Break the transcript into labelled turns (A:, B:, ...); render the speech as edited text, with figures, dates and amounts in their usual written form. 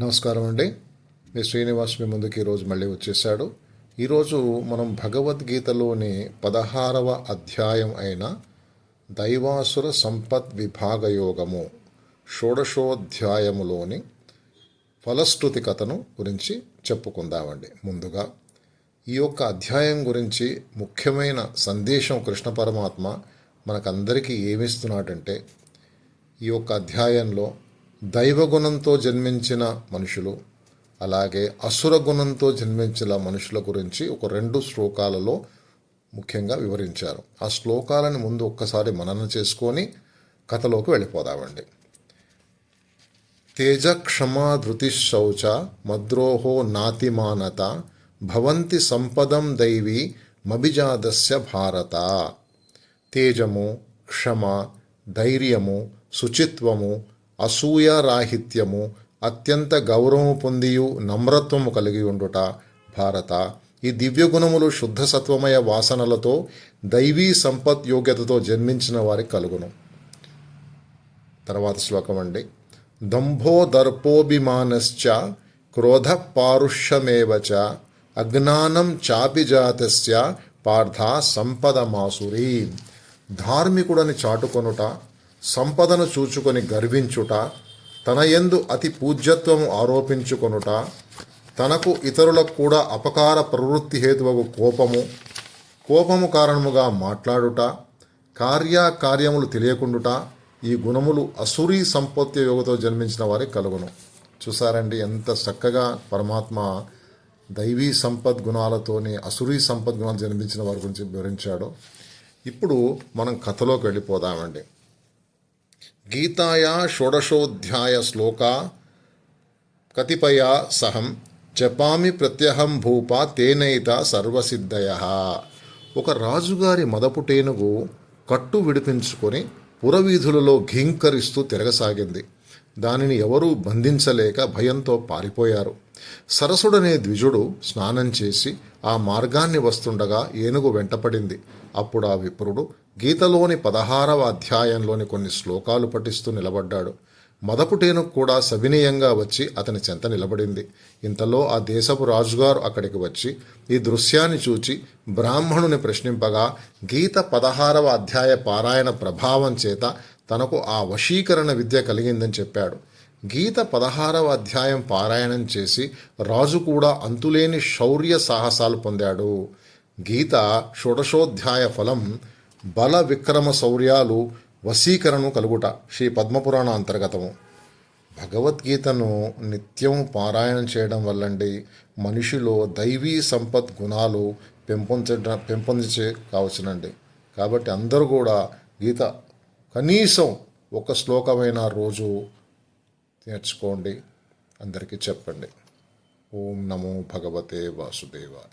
A: నమస్కారం అండి. మీ శ్రీనివాస్ మీ ముందుకి ఈరోజు మళ్ళీ వచ్చేసాడు. ఈరోజు మనం భగవద్గీతలోని 16వ అధ్యాయం అయిన దైవాసుర సంపత్ విభాగ యోగము షోడశోధ్యాయములోని ఫలశ్రుతి కథను గురించి చెప్పుకుందామండి. ముందుగా ఈ యొక్క అధ్యాయం గురించి ముఖ్యమైన సందేశం కృష్ణ పరమాత్మ మనకందరికీ ఏమిస్తున్నాడంటే, ఈ యొక్క అధ్యాయంలో దైవగుణంతో జన్మించిన మనుషులు అలాగే అసుర గుణంతో జన్మించిన మనుషుల గురించి ఒక 2 శ్లోకాలలో ముఖ్యంగా వివరించారు. ఆ శ్లోకాలను ముందు ఒక్కసారి మననం చేసుకొని కథలోకి వెళ్ళిపోదామండి. తేజ క్షమా ధృతి శౌచ మద్రోహో నాతిమానత భవంతి సంపదం దైవీ మభిజాదస్య భారత. తేజము, క్షమ, ధైర్యము, శుచిత్వము, అసూయారాహిత్యము, అత్యంత గౌరవము పొందియు నమ్రత్వము కలిగి ఉండుట భారత. ఈ దివ్యగుణములు శుద్ధ సత్వమయ వాసనలతో దైవీ సంపత్ యోగ్యతతో జన్మించిన వారికి కలుగును. తర్వాత శ్లోకం అండి. దంభో దర్పోభిమానశ్చ క్రోధ పారుష్యమేవచ అజ్ఞానం చాపిజాతస్య పార్థ సంపదమాసురీ. ధార్మికుడని చాటుకొనుట, సంపదను చూచుకొని గర్వించుట, తన యందు అతి పూజ్యత్వము ఆరోపించుకొనుట, తనకు ఇతరులకు కూడా అపకార ప్రవృత్తి హేతువకు కోపము కారణముగా మాట్లాడుట, కార్యములు తెలియకుండుట, ఈ గుణములు అసురీ సంపత్తి యోగతో జన్మించిన వారికి కలుగును. చూసారండి ఎంత చక్కగా పరమాత్మ దైవీ సంపద్ గుణాలతోని అసురీ సంపద్ గుణాలు జన్మించిన వారి గురించి వివరించాడు. ఇప్పుడు మనం కథలోకి వెళ్ళిపోదామండి. గీతాయా షోడశోధ్యాయ శ్లోక కతిపయా సహం జపామి ప్రత్యహం భూప తేనైత సర్వసిద్ధయ. ఒక రాజుగారి మదపుటేనుగు కట్టు విడిపించుకొని పురవీధులలో ఘీంకరిస్తూ తిరగసాగింది. దానిని ఎవరూ బంధించలేక భయంతో పారిపోయారు. సరసుడనే ద్విజుడు స్నానం చేసి ఆ మార్గాన్ని వస్తుండగా ఏనుగు వెంటపడింది. అప్పుడు ఆ విప్రుడు గీతలోని 16వ అధ్యాయంలోని కొన్ని శ్లోకాలు పఠిస్తూ నిలబడ్డాడు. మదపుటేనుగు కూడా సవినయంగా వచ్చి అతని చెంత నిలబడింది. ఇంతలో ఆ దేశపు రాజుగారు అక్కడికి వచ్చి ఈ దృశ్యాన్ని చూచి బ్రాహ్మణుని ప్రశ్నింపగా గీత 16వ అధ్యాయ పారాయణ ప్రభావం చేత తనకు ఆ వశీకరణ విద్య కలిగిందని చెప్పాడు. గీత 16వ అధ్యాయం పారాయణం చేసి రాజు కూడా అంతులేని శౌర్య సాహసాలు పొందాడు. గీత షోడశోధ్యాయ ఫలం బల విక్రమ శౌర్యాలు వశీకరణను కలుగుట శ్రీ పద్మపురాణ అంతర్గతము. భగవద్గీతను నిత్యం పారాయణం చేయడం వల్లండి మనిషిలో దైవీ సంపత్ గుణాలు పెంపొందించే కావచ్చునండి. కాబట్టి అందరూ కూడా గీత కనీసం ఒక శ్లోకమైన రోజు నేర్చుకోండి, అందరికీ చెప్పండి. ఓం నమో భగవతే వాసుదేవాయ.